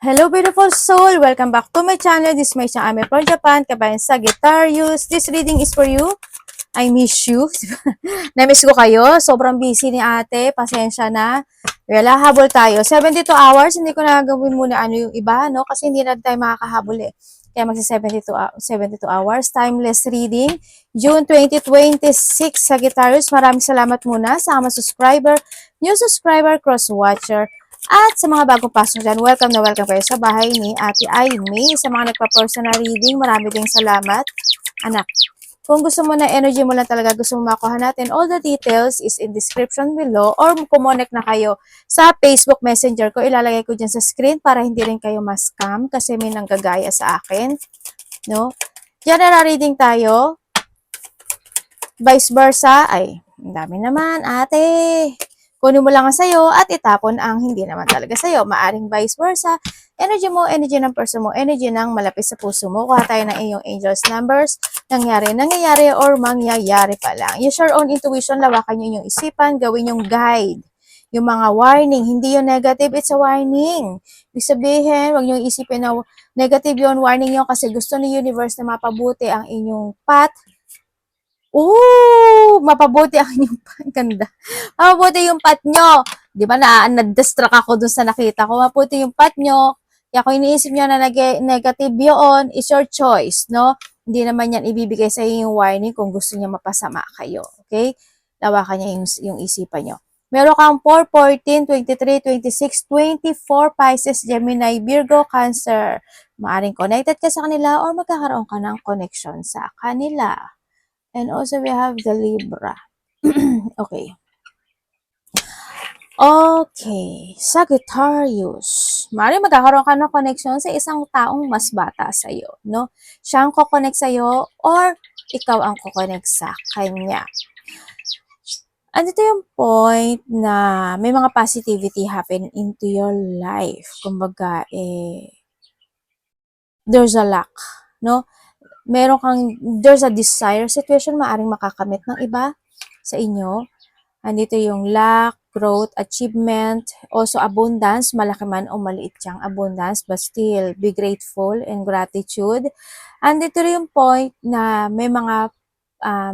Hello beautiful soul! Welcome back to my channel. This is my channel. I'm from Japan. Kabayan Sagittarius. This reading is for you. I miss you. Na-miss ko kayo. Sobrang busy ni ate. Pasensya na. Wala, habol tayo. 72 hours. Hindi ko na gawin muna ano yung iba, no? Kasi hindi na tayo makakahabol eh. Kaya magsi 72 hours. Timeless reading. June 2026, Sagittarius. Maraming salamat muna sa mga subscriber, new subscriber, cross-watcher. At sa mga bagong pasok dyan, welcome na welcome kayo sa bahay ni Ate Aimee. Sa mga nagpa-personal reading, marami ding salamat. Anak, kung gusto mo na energy mo lang talaga, gusto mo makuha natin, all the details is in description below or kumonek na kayo sa Facebook Messenger ko. Ilalagay ko dyan sa screen para hindi rin kayo ma-scam kasi may nanggagaya sa akin. No? General reading tayo. Vice versa. Ay, ang dami naman, ate. Kunin mo lang ang sayo at itapon ang hindi naman talaga sayo. Maaring vice versa. Energy mo, energy ng person mo, energy ng malapit sa puso mo. Kuha tayo ng iyong angels numbers. Nangyayari, or mangyayari pa lang. Use your own intuition. Lawakan nyo yung isipan. Gawin yung guide. Yung mga warning. Hindi yung negative, it's a warning. Ibig sabihin, huwag nyo isipin na negative yun, warning yun kasi gusto ni universe na mapabuti ang inyong path. Mapabuti ang inyong ganda. Mapabuti yung pat nyo. Di ba na-distract ako dun sa nakita ko. Mapabuti yung pat nyo. Kaya kung iniisip nyo na negative yun, it's your choice, no? Hindi naman yan ibibigay sa yung warning kung gusto niya mapasama kayo. Okay? Lawakan niya yung isipan nyo. Meron kang 4, 14, 23, 26, 24, Pisces, Gemini, Virgo, Cancer. Maaring connected ka sa kanila or magkakaroon ka ng connection sa kanila. And also, we have the Libra. Okay. Okay. Sagittarius. Maaaring magkakaroon ka ng connection sa isang taong mas bata sa'yo, no? Siya ang kukonect sa'yo or ikaw ang kukonect sa kanya. Andito yung point na may mga positivity happen into your life. Kumbaga, there's a lack, no? There's a desire situation, maaring makakamit ng iba sa inyo. Andito yung luck, growth, achievement, also abundance, malaki man o maliit siyang abundance, but still be grateful and gratitude. Andito rin yung point na may mga,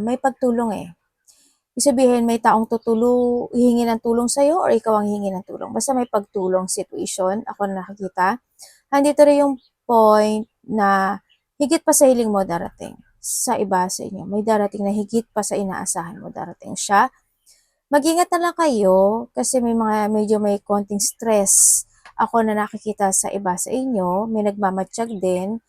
may pagtulong eh. Ibig sabihin, may taong hihingi ng tulong sa'yo or ikaw ang hihingi ng tulong. Basta may pagtulong situation, ako na nakikita. Andito rin yung point na higit pa sa hiling mo darating sa iba sa inyo. May darating na higit pa sa inaasahan mo darating siya. Mag-ingat na lang kayo kasi medyo may konting stress. Ako na nakikita sa iba sa inyo, may nagmamatsyag din.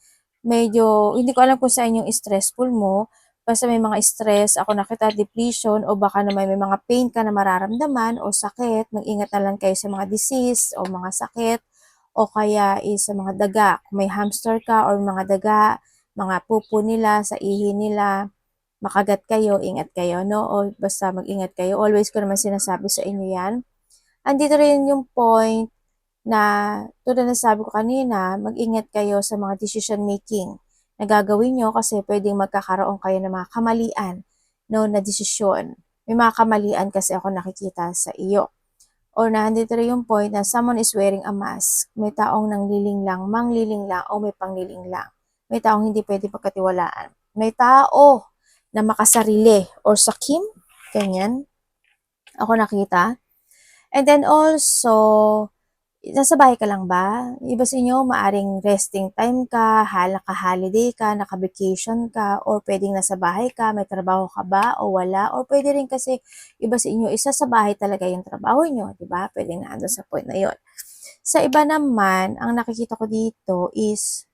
Medyo, hindi ko alam kung saan yung stressful mo. Basta may mga stress, ako nakita depletion o baka naman may mga pain ka na mararamdaman o sakit. Mag-ingat na lang kayo sa mga disease o mga sakit o kaya sa mga daga. Kung may hamster ka or mga daga, mga pupo nila, sa ihi nila, makagat kayo, ingat kayo, no? O basta mag-ingat kayo. Always ko naman sinasabi sa inyo yan. Andito rin yung point na, tulad na sabi ko kanina, mag-ingat kayo sa mga decision making na gagawin nyo kasi pwedeng magkakaroon kayo ng mga kamalian, no, na desisyon. May mga kamalian kasi ako nakikita sa iyo. Or nandito rin yung point na someone is wearing a mask. May taong nangliling lang, mangliling lang, o may pangliling lang. May taong hindi pwede pagkatiwalaan. May tao na makasarili or sakim, ganyan. Ako nakita. And then also, nasa bahay ka lang ba? Iba sa inyo, maaring resting time ka, holiday ka, naka-vacation ka, or pwedeng nasa bahay ka, may trabaho ka ba o wala, or pwede rin kasi iba sa inyo, isa sa bahay talaga yung trabaho nyo, di ba? Pwedeng naandun sa point na yon. Sa iba naman, ang nakikita ko dito is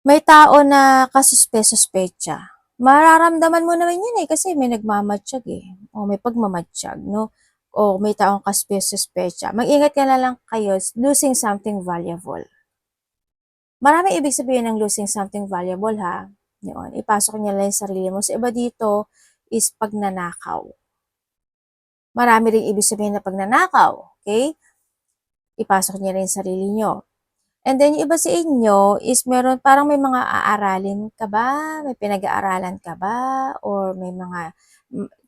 may tao na kasuspe-suspecha. Mararamdaman mo naman yun eh, kasi may nagmamatsyag eh. O may pagmamatsyag, no? O may taong kasuspe-suspecha. Mag-ingat ka na lang kayo, losing something valuable. Marami ibig sabihin ng losing something valuable ha. Yun, ipasok niya lang yung sarili mo. Sa iba dito is pagnanakaw. Marami rin ibig sabihin na pagnanakaw. Okay? Ipasok niya rin yung sarili niyo. And then, yung iba sa inyo is meron, parang may mga aaralin ka ba? May pinag-aaralan ka ba? Or may mga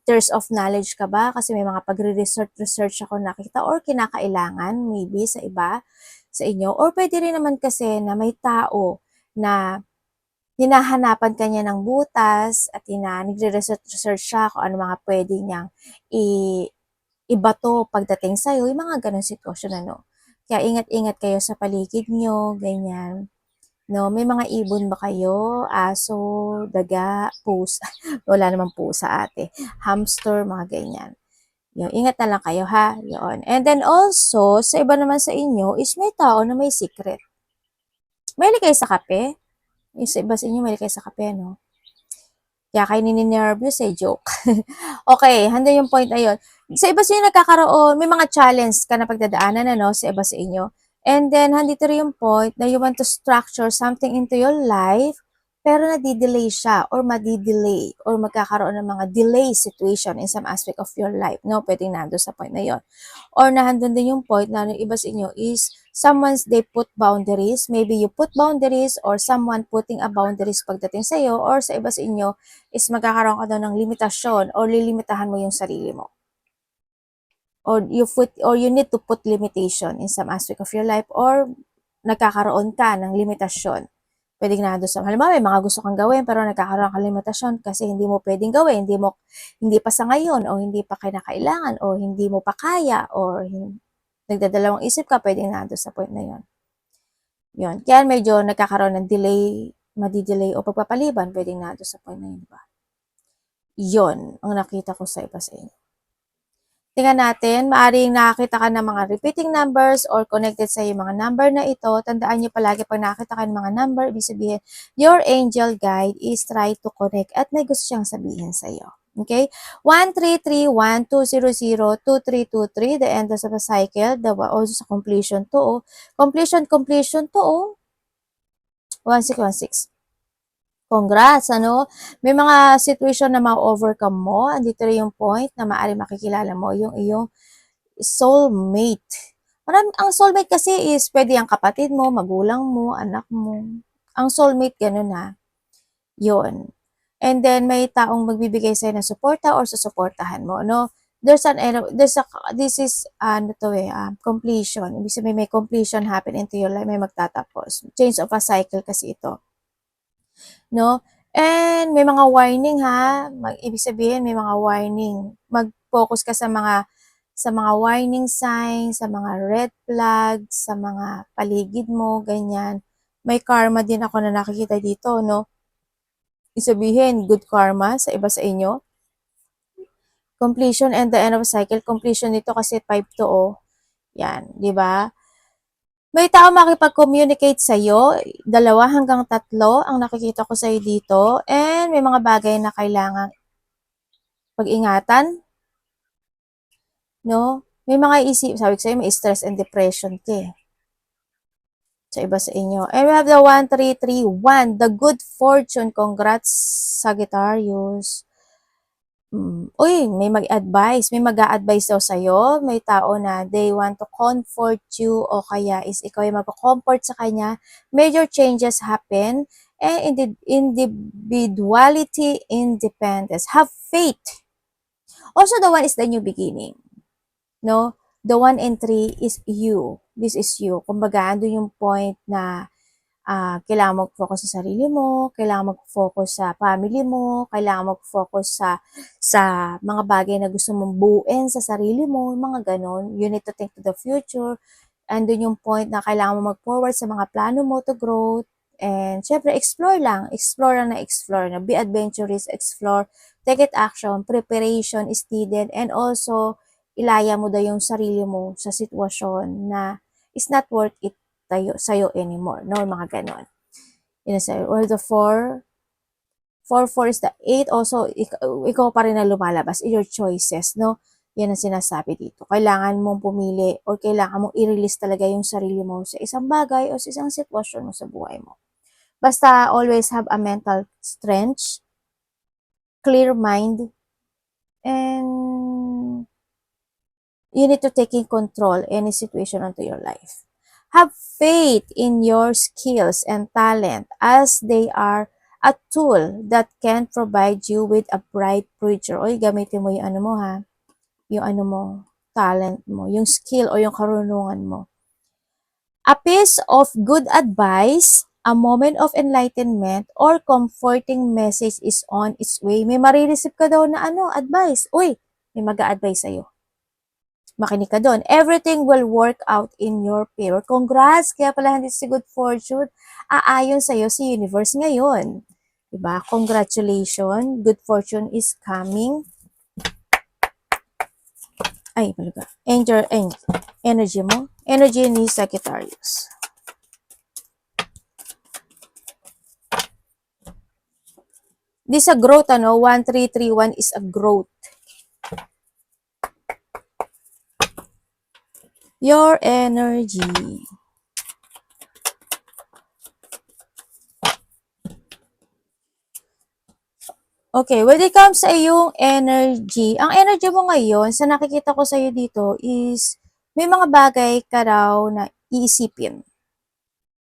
thirst of knowledge ka ba? Kasi may mga pagre-research ako nakita or kinakailangan maybe sa iba, sa inyo. Or pwede rin naman kasi na may tao na hinahanapan ka niya ng butas at nagre-research siya kung ano mga pwede niyang ibato pagdating sa'yo, yung mga ganong sitwasyon, ano. Kaya ingat-ingat kayo sa paligid nyo, ganyan. No, may mga ibon ba kayo? Aso, daga, pusa. Wala namang pusa ate. Hamster, mga ganyan. Yun, ingat na lang kayo ha. Yun. And then also, sa iba naman sa inyo, is may tao na may secret. Mahilig kayo sa kape? Yung sa iba sa inyo, mahilig kayo sa kape, no? Kaya kayo nininervous joke. Okay, handa yung point na yun. Sa iba sa inyo nagkakaroon, may mga challenge ka na pagdadaanan, ano, sa iba sa inyo. And then, handito rin yung point na you want to structure something into your life, pero nadidelay siya, or madidelay, or magkakaroon ng mga delay situation in some aspect of your life, no? Pwedeng nando sa point na yon. Or nahandun din yung point na yung iba sa inyo is someone's they put boundaries. Maybe you put boundaries or someone putting a boundaries pagdating sa iyo, or sa iba sa inyo is magkakaroon ka daw ng limitasyon or lilimitahan mo yung sarili mo. Or you need to put limitation in some aspect of your life, or nagkakaroon ka ng limitasyon. Pwedeng na doon sa, halimbawa, may mga gusto kang gawin pero nagkakaroon ka limitasyon kasi hindi mo pwedeng gawin, hindi pa sa ngayon, o hindi pa kinakailangan, o hindi mo pa kaya, or nagdadalawang isip ka, pwedeng na doon sa point na yon. Yun. Kaya medyo nagkakaroon ng delay, madidelay o pagpapaliban, pwedeng na doon sa point na yun, diba? Yun ang nakita ko sa iba sa inyo. Tingnan natin, maaaring nakakita ka ng mga repeating numbers or connected sa yung mga number na ito. Tandaan niyo palagi pag nakakita ka ng mga number, ibig sabihin, your angel guide is try to connect at may gusto siyang sabihin sa iyo. Okay? 1331, 200, 2323, the end of a cycle, also sa completion to, completion to, 1616. Congrats, ano? May mga situation na ma-overcome mo. Andito rin yung point na maaari makikilala mo yung iyong soulmate. Ang soulmate kasi is pwede ang kapatid mo, magulang mo, anak mo. Ang soulmate, ganun na. Yun. And then, may taong magbibigay sa'yo ng suporta or susuportahan mo, no? This is, completion. Ibig sabihin, may completion happen into your life, may magtatapos. Change of a cycle kasi ito. No? And may mga warning ha, ibig sabihin may mga warning. Mag-focus ka sa mga warning signs, sa mga red flags, sa mga paligid mo, ganyan. May karma din ako na nakikita dito, no? Ibig sabihin, good karma sa iba sa inyo. Completion and the end of cycle. Completion nito kasi 5 to, oh. Yan, di ba? May tao makipag-communicate sa'yo, 2 hanggang 3 ang nakikita ko sa'yo dito, and may mga bagay na kailangan pag-ingatan, no? May mga sabi ko sa'yo, may stress and depression ka sa iba sa inyo. And we have the 1331, the good fortune. Congrats, Sagittarius. Uy, may mag-advise, may mag-a-advise daw sa'yo, may tao na they want to comfort you o kaya is ikaw ay mag-comfort sa kanya, major changes happen, and individuality, independence, have faith. Also, the 1 is the new beginning, no? The 1 and 3 is you, this is you. Kumbaga, andun yung point na kailangan mag-focus sa sarili mo, kailangan mag-focus sa family mo, kailangan mag-focus sa mga bagay na gusto mong buuin sa sarili mo, mga ganon. You need to think to the future. And dun yung point na kailangan mo mag-forward sa mga plano mo to grow. And syempre, explore na. Be adventurous, explore, take it action, preparation is needed, and also, ilaya mo daw yung sarili mo sa sitwasyon na is not worth it sa'yo anymore, no? Mga ganon. Or the 4 is the 8, also, ikaw pa rin na lumalabas, your choices, no? Yan ang sinasabi dito. Kailangan mong pumili or kailangan mong i-release talaga yung sarili mo sa isang bagay o sa isang sitwasyon mo sa buhay mo. Basta always have a mental strength, clear mind, and you need to take in control any situation onto your life. Have faith in your skills and talent as they are a tool that can provide you with a bright future. Oy, gamitin mo yung ano mo ha, yung ano mo, talent mo, yung skill o yung karunungan mo. A piece of good advice, a moment of enlightenment, or comforting message is on its way. May marireceive ka daw na ano, advice. Uy, may mag-a-advise sa'yo. Makinig ka doon. Everything will work out in your favor. Congrats! Kaya pala hindi si good fortune. Aayon sa'yo si universe ngayon. Diba? Congratulations. Good fortune is coming. Ay, malaga. Energy mo. Energy ni Sagittarius. This a growth, ano? 1331 is a growth. Your energy. Okay, when it comes sa iyong energy, ang energy mo ngayon, sa nakikita ko sa iyo dito is, may mga bagay ka raw na iisipin.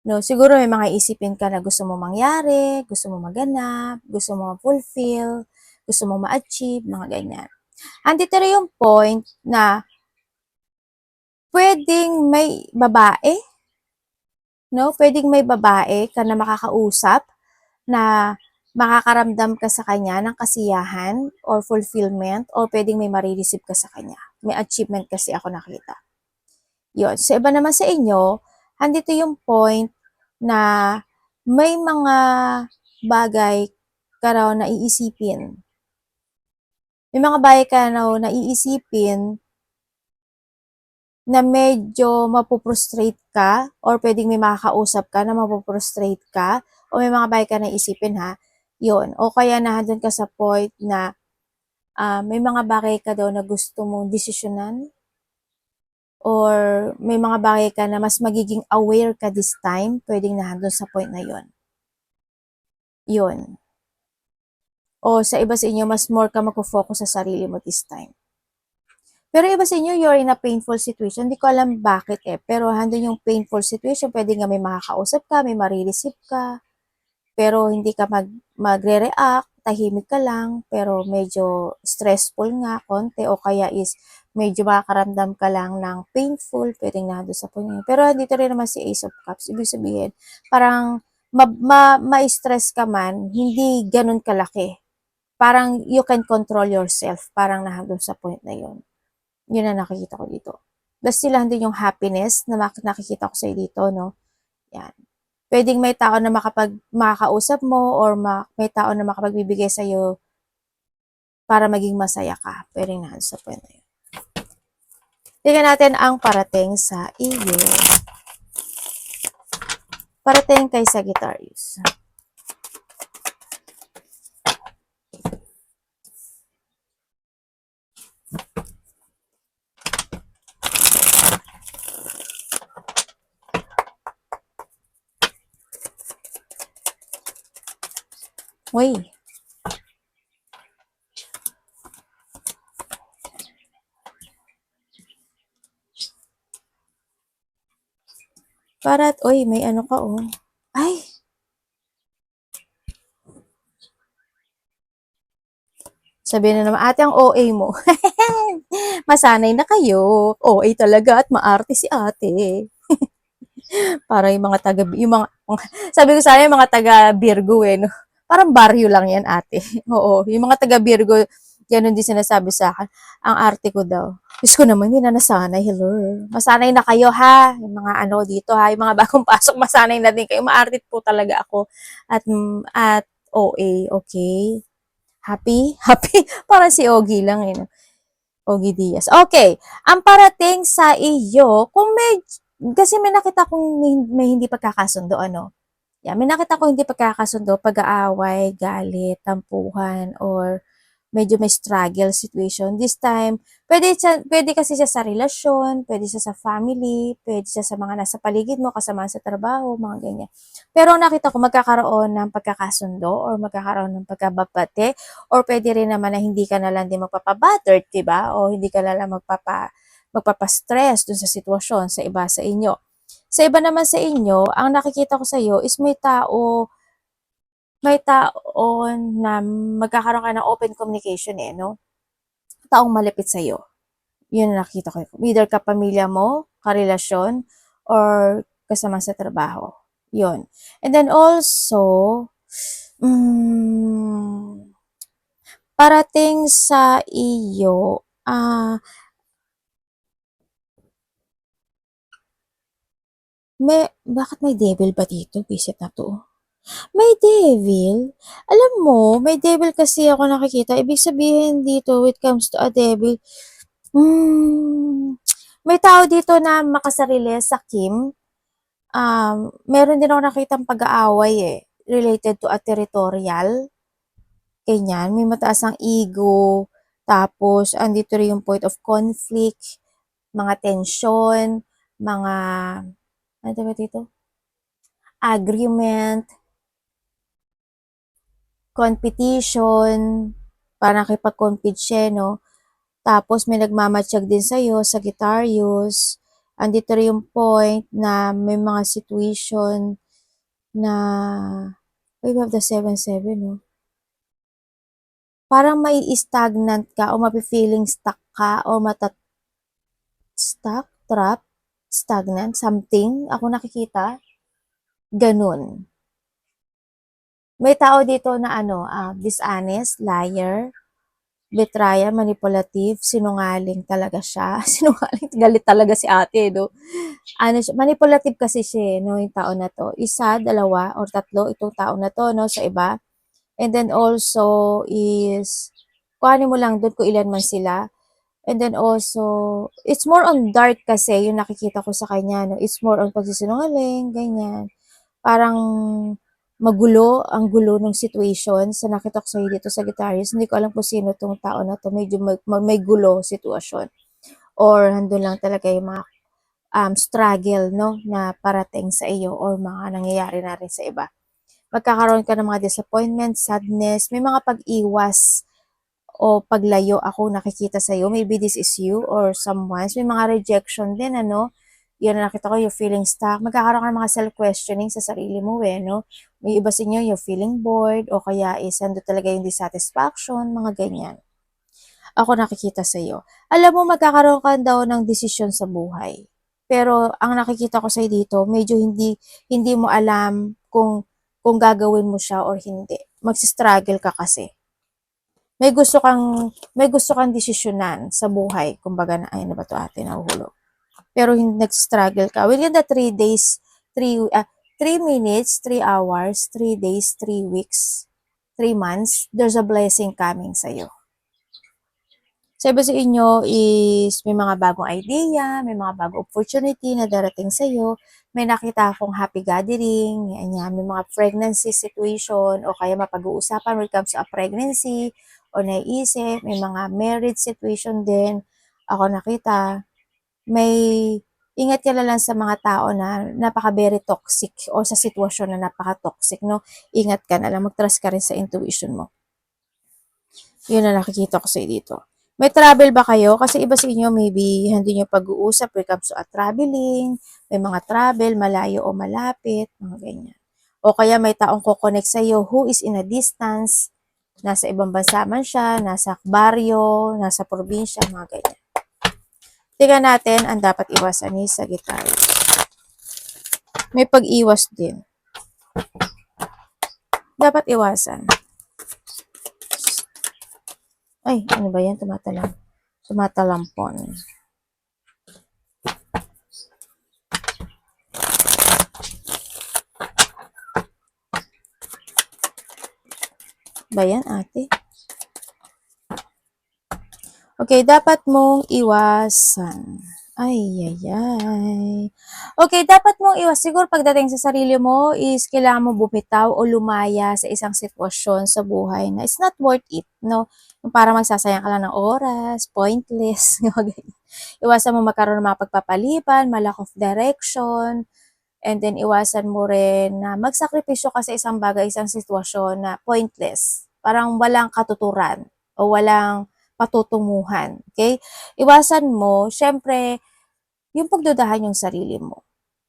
No, siguro may mga isipin ka na gusto mo mangyari, gusto mo maganap, gusto mo ma-fulfill, gusto mo ma-achieve, mga ganyan. Andito rin yung point na pwedeng may babae, no? Pwedeng may babae ka na makakausap na makakaramdam ka sa kanya ng kasiyahan or fulfillment or pwedeng may marireceive ka sa kanya. May achievement kasi ako nakita. Yun. Sa iba naman sa inyo, andito yung point na may mga bagay ka raw na iisipin. May mga bagay ka raw na iisipin na medyo mapuprostrate ka or pwedeng may makakausap ka na mapuprostrate ka o may mga bagay ka na isipin ha, yun. O kaya nandun ka sa point na may mga bagay ka daw na gusto mong desisyonan or may mga bagay ka na mas magiging aware ka this time, pwedeng nandun sa point na yun. Yun. O sa iba sa inyo, mas more ka mag-focus sa sarili mo this time. Pero iba sa inyo, you're in a painful situation. Hindi ko alam bakit pero handun yung painful situation, pwede nga may makakausap ka, may marireceive ka, pero hindi ka magre-react, tahimik ka lang, pero medyo stressful nga konti, o kaya is medyo makakaramdam ka lang ng painful, pwedeng nandun sa point. Pero dito rin naman si Ace of Cups, ibig sabihin, parang ma-stress ka man, hindi ganun kalaki. Parang you can control yourself, parang nandun sa point na yun. Yun na nakikita ko dito. Plus sila din yung happiness na nakikita ko sa dito, no? Yan. Pwedeng may tao na makakausap mo or may tao na makapagbibigay sa iyo para maging masaya ka. Pwedeng nandun sa point na yun. Tingnan natin ang parating sa iyo. Parating kay Sagittarius. Uy. Uy, may ano ka oh. Ay. Sabihin na naman, ate ang OA mo. Masanay na kayo. OA talaga at maarte si ate. Para yung mga sabi ko sana yung mga taga Virgo no? Parang baryo lang yan ate. Oo, yung mga taga Virgo, ganun din sinasabi sa akin. Ang arte ko daw. Diyos ko naman, hindi na nasanay. Hello. Masanay na kayo ha. Yung mga ano dito ha, yung mga bagong pasok, masanay na din kayo. Maarte po talaga ako. At OA, okay? Happy? Happy? Parang si Ogie lang no? Ogie Diaz. Okay. Ang parating sa iyo, kasi may nakita kong may hindi pagkakasundo, ano? Yeah, may nakita ko hindi pagkakasundo, pag-aaway, galit, tampuhan, or medyo may struggle situation. This time, pwede kasi siya sa relasyon, pwede siya sa family, pwede siya sa mga nasa paligid mo, kasama sa trabaho, mga ganyan. Pero nakita ko magkakaroon ng pagkakasundo or magkakaroon ng pagkababate or pwede rin naman na hindi ka na lang din magpapabattered, diba? O hindi ka na lang magpapastress dun sa sitwasyon sa iba sa inyo. Sa iba naman sa inyo, ang nakikita ko sa iyo is may tao may tao na magkakaroon ka ng open communication no? Taong malapit sa'yo. Yun ang nakita ko. Either kapamilya mo, karelasyon, or kasama sa trabaho. Yun. And then also, parating sa iyo, bakit may devil ba dito? Visit na to. May devil? Alam mo, may devil kasi ako nakikita. Ibig sabihin dito, when it comes to a devil, may tao dito na makasarili sa Kim. Meron din ako nakitang pag-aaway related to a territorial. Ganyan, may mataas ang ego. Tapos, andito rin yung point of conflict, mga tension, mga, ano ba dito? Agreement, competition, para nakipag-compete siya, no? Tapos may nagmamatsyag din sa'yo, Sagittarius. Andito rin yung point na may mga situation na, we have the 7-7, no? Parang may stagnant ka o mapi-feeling stuck ka o stuck, trap, stagnant, something. Ako nakikita. Ganun. May tao dito na dishonest, liar, betrayal, manipulative, sinungaling talaga siya. Sinungaling, galit talaga si ate, no? Manipulative kasi siya, no, yung tao na to. Isa, dalawa, or tatlo, itong tao na to, no, sa iba. And then also is, kuhanin mo lang doon kung ilan man sila. And then also, it's more on dark kasi yung nakikita ko sa kanya, no? It's more on pagsisinungaling, ganyan. Parang magulo, ang gulo ng situation sa nakita ko sa'yo dito sa Sagittarius. Hindi ko alam kung sino tong tao na to. Medyo may gulo sitwasyon. Or nandun lang talaga yung mga struggle, no, na parating sa iyo or mga nangyayari na rin sa iba. Magkakaroon ka ng mga disappointment, sadness, may mga pag-iwas o paglayo ako nakikita sa iyo. Maybe this is you or someone. May mga rejection din, Yan na nakita ko, you're feeling stuck. Magkakaroon ka ng mga self-questioning sa sarili mo, no? May iba sa inyo, you're feeling bored o kaya ando talaga yung dissatisfaction, mga ganyan. Ako nakikita sa iyo. Alam mo, magkakaroon ka daw ng desisyon sa buhay. Pero ang nakikita ko sa dito, medyo hindi mo alam kung gagawin mo siya or hindi. Magsi-struggle ka kasi. May gusto kang desisyonan sa buhay. Kumbaga na, ay na ba to ate, nahuhulog. Pero hindi nag-struggle ka. Within the 3 days, 3 minutes, 3 hours, 3 days, 3 weeks, 3 months, there's a blessing coming sa'yo. Sa iba sa inyo is may mga bagong idea, may mga bagong opportunity na darating sa'yo. May nakita akong happy gathering, may mga pregnancy situation o kaya mapag-uusapan when it comes to a pregnancy o naiisip, may mga marriage situation din. Ako nakita, may ingat ka na lang sa mga tao na napaka-very toxic o sa sitwasyon na napaka-toxic, no? Ingat ka na lang, mag-trust ka rin sa intuition mo. Yun na nakikita ko sa dito. May travel ba kayo? Kasi iba sa inyo, maybe hindi nyo pag-uusap when it comes to traveling, may mga travel, malayo o malapit, mga ganyan. O kaya may taong kukonect sa iyo who is in a distance, nasa ibang bansa man siya, nasa baryo, nasa probinsya, mga ganyan. Tingnan natin ang dapat iwasan ni Sagittarius. May pag-iwas din. Dapat iwasan. Ay, ano ba yan? Tumatalampon. Ba yan, ate? Okay, dapat mong iwasan. Ay. Okay, dapat mong iwas. Siguro pagdating sa sarili mo is kailangan mo bumitaw o lumaya sa isang sitwasyon sa buhay na it's not worth it, no? Yung para magsasayang ka lang ng oras, pointless, iwasan mo magkaroon ng mga pagpapaliban, lack of direction, and then iwasan mo rin na magsakripisyo ka sa isang bagay, isang sitwasyon na pointless. Parang walang katuturan o walang patutunguhan. Okay? Iwasan mo, syempre, yung pagdudahan yung sarili mo.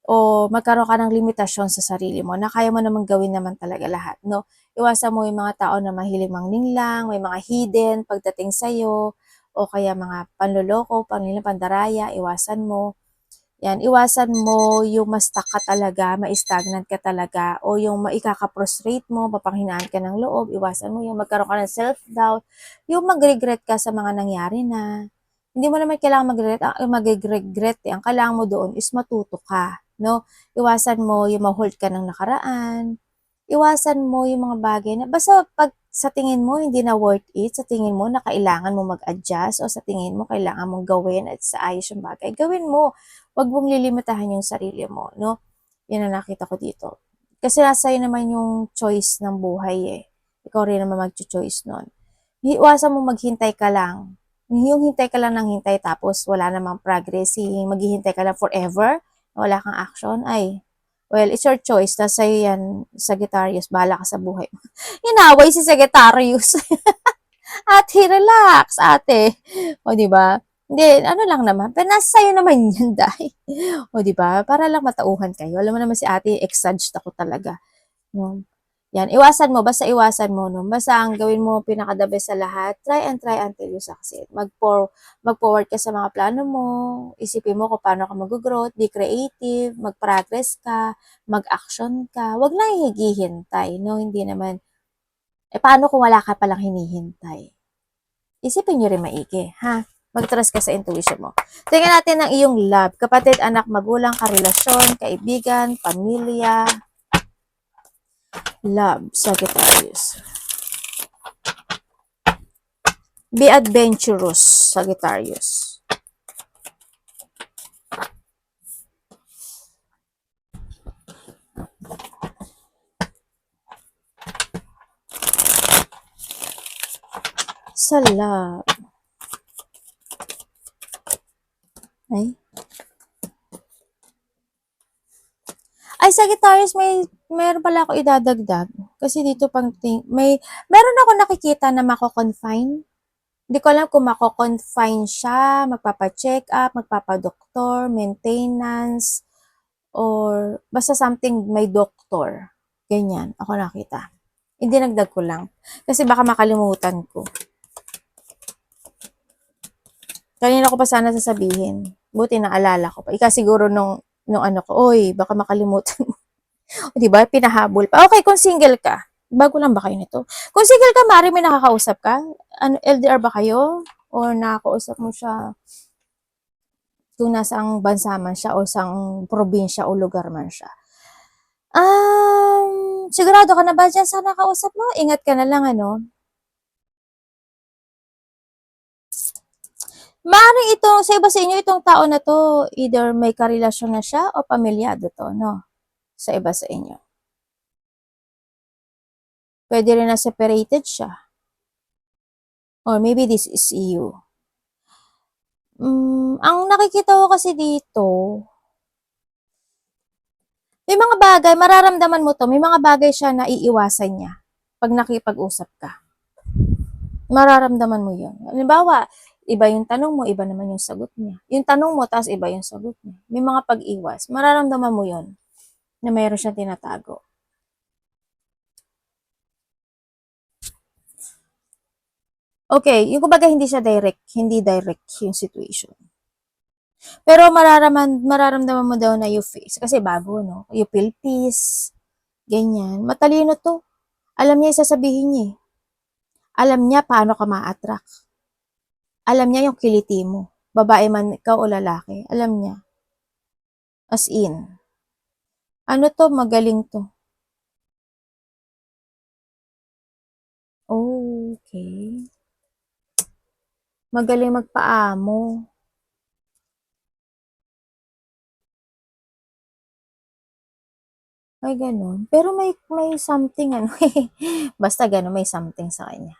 o magkaroon ka ng limitasyon sa sarili mo na kaya mo namang gawin naman talaga lahat, no? Iwasan mo yung mga tao na mahilig mangninglang, may mga hidden pagdating sa'yo, o kaya mga panloloko, pandaraya, iwasan mo. Yan, iwasan mo yung ma-stuck ka talaga, ma-stagnant ka talaga, o yung maikaka-frustrate mo, mapanghinaan ka ng loob, iwasan mo yung magkaroon ka ng self-doubt, yung mag-regret ka sa mga nangyari na. Hindi mo naman kailangan mag-regret eh. Ang kailangan mo doon is matuto ka, no? Iwasan mo yung ma-hold ka ng nakaraan, iwasan mo yung mga bagay na, basta pag sa tingin mo hindi na worth it, sa tingin mo na kailangan mo mag-adjust, o sa tingin mo kailangan mong gawin at sa ayos yung bagay, gawin mo. Huwag mong lilimitahan yung sarili mo, no? Yan ang nakita ko dito. Kasi nasa sa'yo naman yung choice ng buhay eh. Ikaw rin naman mag-choice nun. Iwasan mo maghintay ka lang. Yung hintay ka lang ng hintay tapos wala namang progressing, maghihintay ka lang forever, wala kang action, ay, well, it's your choice. Nasa sa'yo yan, Sagittarius. Bahala ka sa buhay mo. Inaway si Sagittarius. Ate, relax, ate. O, di ba? Hindi, ano lang naman. Pero nasa sa'yo naman yan, dahil. O, di ba? Para lang matauhan kayo. Alam mo naman si ate, exaged ako talaga. No? Yan, iwasan mo, basta iwasan mo, no? Basta ang gawin mo pinaka-the best sa lahat, try until you succeed. Mag-forward ka sa mga plano mo, isipin mo kung paano ka mag-growth, be creative, mag-progress ka, mag-action ka, wag lang hihintay, no? Hindi naman, paano kung wala ka palang hinihintay? Isipin nyo rin maigi, ha? Mag-trust ka sa intuition mo. Tingnan natin ang iyong love, kapatid, anak, magulang, karelasyon, kaibigan, pamilya, love, Sagittarius. Be adventurous, Sagittarius. Sa love. Ay, Sagittarius, meron pala ako idadagdag. Kasi dito meron ako nakikita na mako-confine. Hindi ko alam kung mako-confine siya, magpapa-check up, magpapa-doktor, maintenance, or basta something may doktor. Ganyan, ako nakita. Hindi nagdag ko lang. Kasi baka makalimutan ko. Kanina ko pa sana sasabihin. Buti naalala ko pa. Ika siguro nung ano ko, oy, baka makalimutan mo. Di ba? Pinahabol pa. Okay, kung single ka, bago lang ba kayo nito? Kung single ka, Mari, may nakakausap ka? Ano, LDR ba kayo? Or nakakausap mo siya kung nasang bansa man siya o sang probinsya o lugar man siya? Sigurado ka na ba dyan sa nakausap mo? Ingat ka na lang, ano? Maaaring sa iba sa inyo, itong tao na to, either may karelasyon na siya o pamilyado to, no? Sa iba sa inyo. Pwede rin na separated siya. Or maybe this is you. Ang nakikita ko kasi dito, may mga bagay, mararamdaman mo to, may mga bagay siya na iiwasan niya pag nakipag-usap ka. Mararamdaman mo yun. Halimbawa, iba yung tanong mo, iba naman yung sagot niya. Yung tanong mo, tapos iba yung sagot niya. May mga pag-iwas. Mararamdaman mo yun na mayroon siyang tinatago. Okay, yung kumbaga hindi direct yung situation. Pero mararamdaman mo daw na you face, kasi bago, no? You feel peace, ganyan. Matalino to. Alam niya yung sasabihin niya. Alam niya paano ka ma-attract. Alam niya yung kiliti mo. Babae man ikaw o lalaki. Alam niya. As in. Ano to? Magaling to. Okay. Magaling magpaamo. Ay, ganun. Pero may something, ano basta ganun, may something sa kanya.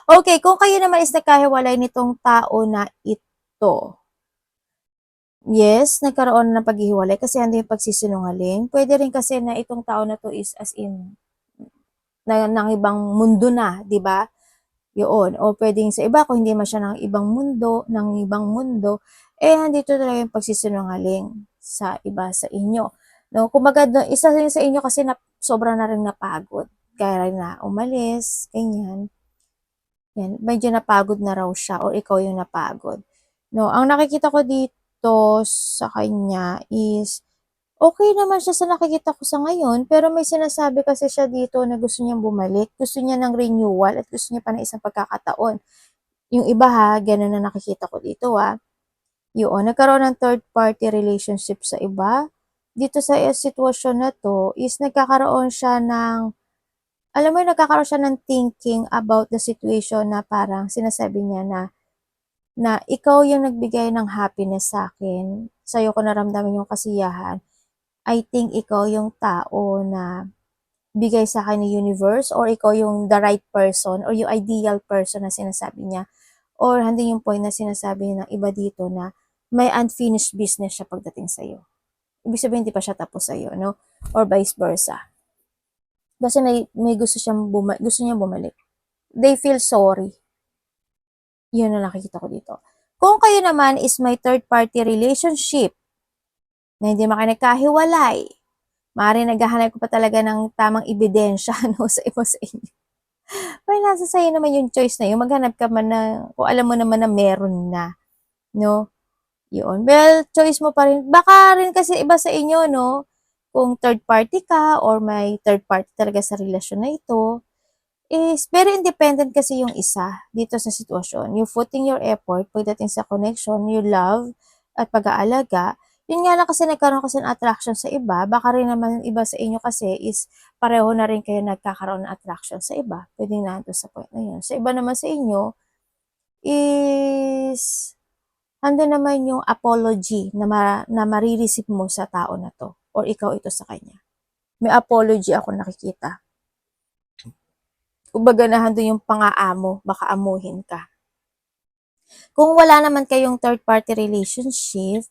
Okay, kung kayo naman is nagkahiwalay nitong tao na ito, yes, nagkaroon ng paghihiwalay kasi ano yung pagsisinungaling. Pwede rin kasi na itong tao na to is as in, ng ibang mundo na, di ba? Yun. O pwedeng sa iba, kung hindi man siya ng ibang mundo, eh, nandito talaga yung pagsisinungaling sa iba sa inyo. No, kumbaga isa rin sa inyo kasi na sobra na ring napagod, kaya na umalis, ganyan. Yan, medyo napagod na raw siya or ikaw yung napagod. No, ang nakikita ko dito sa kanya is okay naman siya sa nakikita ko sa ngayon, pero may sinasabi kasi siya dito na gusto niyang bumalik, gusto niya ng renewal at gusto niya pa ng isang pagkakataon. Yung iba ha, ganun na nakikita ko dito ha. Yun, nagkaroon ng third party relationship sa iba. Dito sa sitwasyon na to is nagkakaroon siya ng, alam mo, nagkakaroon siya ng thinking about the situation na parang sinasabi niya na ikaw yung nagbigay ng happiness sa akin. Sa'yo ko naramdaman yung kasiyahan. I think ikaw yung tao na bigay sa akin ni universe or ikaw yung the right person or yung ideal person na sinasabi niya. Or hindi yung point na sinasabi ng iba dito na may unfinished business siya pagdating sa'yo. Ibig sabihin, hindi pa siya tapos sa'yo, no? Or vice versa. Kasi may gusto niyang bumalik. They feel sorry. Yun ang nakikita ko dito. Kung kayo naman is may third party relationship na hindi makinagkahiwalay, maaaring naghahanap ko pa talaga ng tamang ebidensya no, sa iba sa inyo. Pero nasa sa'yo naman yung choice na yun. Maghanap ka man na, kung alam mo naman na meron na. No? Yun. Well, choice mo pa rin. Baka rin kasi iba sa inyo, no? Kung third party ka or may third party talaga sa relasyon na ito, is very independent kasi yung isa dito sa sitwasyon. You putting your effort pagdating sa connection, your love, at pag-aalaga. Yun nga lang kasi nagkaroon kasi ng attraction sa iba. Baka rin naman iba sa inyo kasi is pareho na rin kayo nagkakaroon ng attraction sa iba. Pwedeng nandun sa point na yun. Sa iba naman sa inyo is hando naman yung apology na marireceive mo sa tao na to or ikaw ito sa kanya. May apology ako nakikita. Kumbaga nandun yung pangaamo, baka amuhin ka. Kung wala naman kayong third party relationship,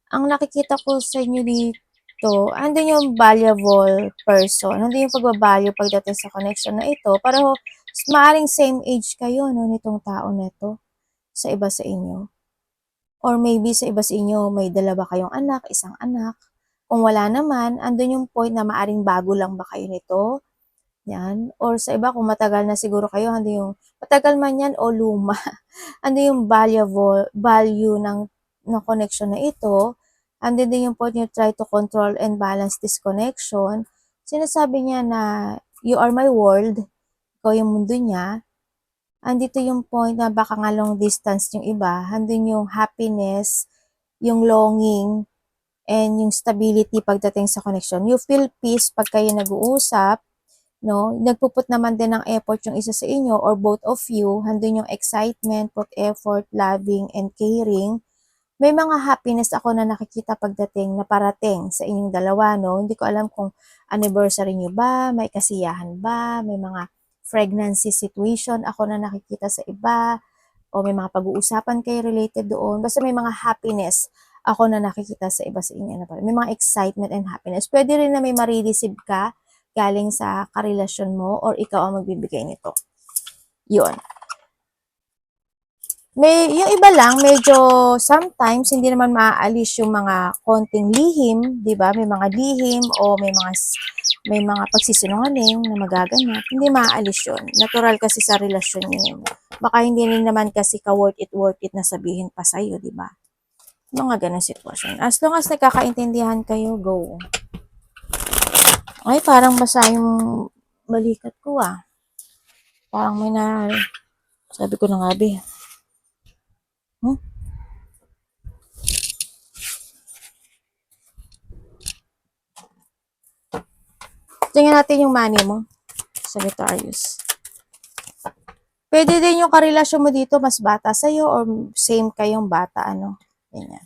ang nakikita ko sa inyo dito, andun yung valuable person, andun yung pagbabalyo pagdating sa connection na ito. Pareho, maaring same age kayo no, nitong tao na ito sa iba sa inyo. Or maybe sa iba sa inyo, may dalawa kayong anak, isang anak. Kung wala naman, andun yung point na maaring bago lang ba kayo nito. Yan. Or sa iba, kung matagal na siguro kayo, ando yung, matagal man yan o luma, ando yung value ng connection na ito. Ando din yung point you try to control and balance this connection. Sinasabi niya na, you are my world, ikaw yung mundo niya. Andito yung point na baka nga long distance yung iba, andun yung happiness, yung longing, and yung stability pagdating sa connection. You feel peace pag kayo nag-uusap, no? Nagpuput naman din ng effort yung isa sa inyo or both of you, handun yung excitement, put effort, loving, and caring. May mga happiness ako na nakikita pagdating na parating sa inyong dalawa, no? Hindi ko alam kung anniversary nyo ba, may kasiyahan ba, may mga pregnancy situation ako na nakikita sa iba, o may mga pag-uusapan kayo related doon. Basta may mga happiness ako na nakikita sa iba sa inyo. May mga excitement and happiness. Pwede rin na may marireceive ka galing sa karelasyon mo or ikaw ang magbibigay nito. Yun. Yung iba lang, medyo sometimes hindi naman maaalis yung mga konting lihim, 'di ba? May mga lihim o may mga pagsisinungaling na magaganap, hindi maaalis yun. Natural kasi sa relasyon niyo. Baka hindi rin naman kasi ka worth it na sabihin pa sa'yo, 'di ba? Mga ganang sitwasyon. As long as nagkakaintindihan kayo, go. Ay, parang basa yung balikat ko ah. Parang may na, sabi ko na nga be. Hmm? Tingnan natin yung money mo, Sagittarius. Pwede din yung karelasyon mo dito, mas bata sa'yo or same kayong bata, ano. Ganyan.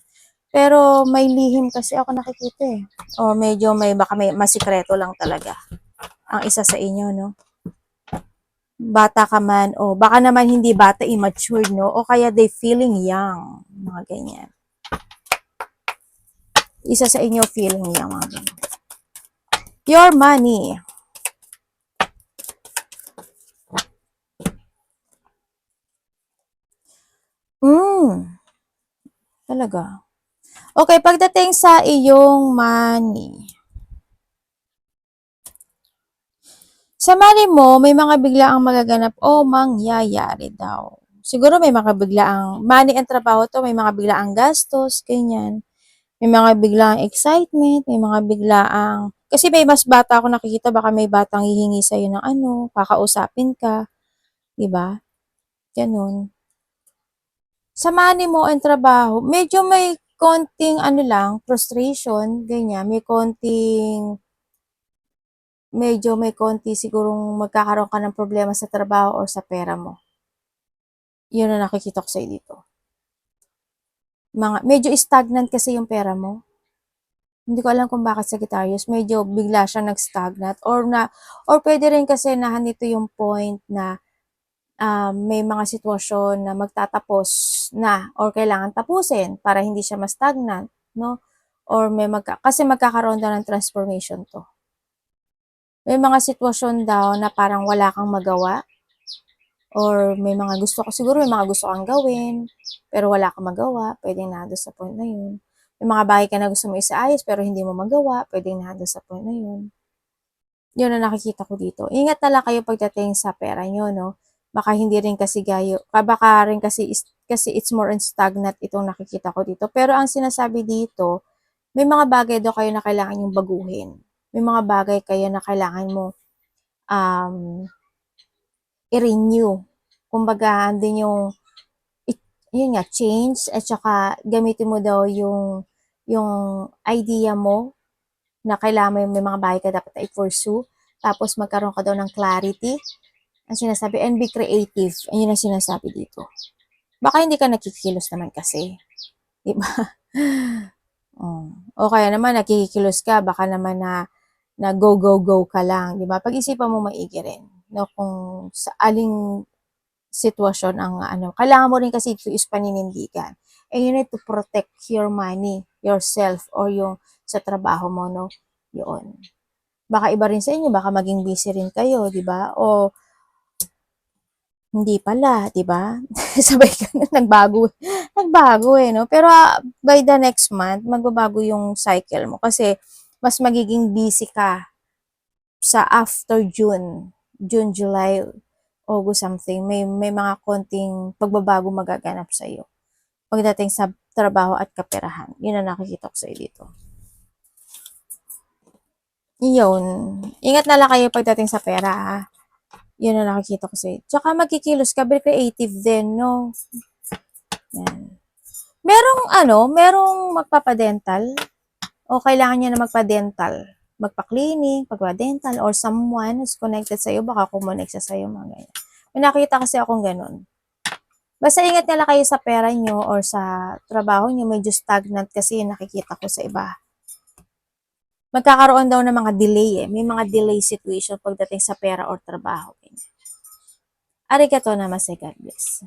Pero may lihim kasi ako nakikita eh. O medyo baka may masikreto lang talaga ang isa sa inyo, no? Bata ka man, o baka naman hindi bata, immature, no? O kaya they feeling young, mga ganyan. Isa sa inyo feeling young, mga ganyan. Your money. Talaga. Okay, pagdating sa iyong money. Sa money mo, may mga biglaang magaganap o mangyayari daw. Siguro may mga biglaang money and trabaho to, may mga biglaang gastos, ganyan. May mga biglaang excitement, may mga biglaang kasi may mas bata ako nakikita, baka may batang hihingi sa'yo ng ano, kakausapin ka, 'di ba? Gano'n. Sa money mo and trabaho, medyo may konting ano lang, frustration, ganyan. Medyo may konti sigurong magkakaroon ka ng problema sa trabaho or sa pera mo. Yun ang nakikita ko sa'yo dito. Medyo stagnant kasi yung pera mo. Hindi ko alam kung bakit Sagittarius, medyo bigla siyang nag-stagnant or pwede rin kasi na nito yung point na may mga sitwasyon na magtatapos na or kailangan tapusin para hindi siya ma-stagnant, no? Or kasi magkakaroon daw ng transformation to. May mga sitwasyon daw na parang wala kang magawa or siguro may mga gusto kang gawin, pero wala kang magawa, pwedeng nandun sa point na yun. May mga bagay ka na gusto mo isaayos pero hindi mo magawa, pwedeng nandun sa point na yun. Yun ang nakikita ko dito. Ingat na lang kayo pagdating sa pera nyo, no? Baka hindi rin kasi baka rin kasi it's more on stagnant itong nakikita ko dito. Pero ang sinasabi dito, may mga bagay daw kayo na kailangan yung baguhin. May mga bagay kayo na kailangan mo um, i-renew. Kumbaga, andun yun nga, change, at saka gamitin mo daw yung idea mo na kailangan mo may mga bagay ka dapat na i-pursue. Tapos magkaroon ka daw ng clarity. Ang sinasabi, and be creative. Ayun ang sinasabi dito. Baka hindi ka nakikilos naman kasi. Diba? O kaya naman nakikilos ka, baka naman na go, go, go ka lang. Diba? Pag-isipan mo maigi rin. No, kung sa aling sitwasyon ang ano. Kailangan mo rin kasi ito is paninindigan. And you need to protect your money, yourself, or yung sa trabaho mo, no? Yun. Baka iba rin sa inyo, baka maging busy rin kayo, di ba? O hindi pala, di ba? Sabay ka na, nagbago eh, no? Pero by the next month, magbabago yung cycle mo kasi mas magiging busy ka sa after June, July, August something, may mga konting pagbabago magaganap sa iyo pagdating sa trabaho at kaperahan. Yun ang nakikita ko sa iyo dito. Yun. Ingat na lang kayo pagdating sa pera, ha? Yun ang nakikita ko sa iyo. Tsaka magkikilos ka, be creative din, no? Yan. Merong magpapadental o kailangan niya na magpa-dental, magpa-cleaning, pagpa-dental, or someone who's connected sa iyo, baka kumonek siya sa iyo, mga ganyan. May nakita kasi akong ganun. Basta ingat na lang kayo sa pera nyo or sa trabaho nyo, medyo stagnant kasi yung nakikita ko sa iba. Magkakaroon daw ng mga delay eh. May mga delay situation pagdating sa pera or trabaho. Arigato namaste, God bless.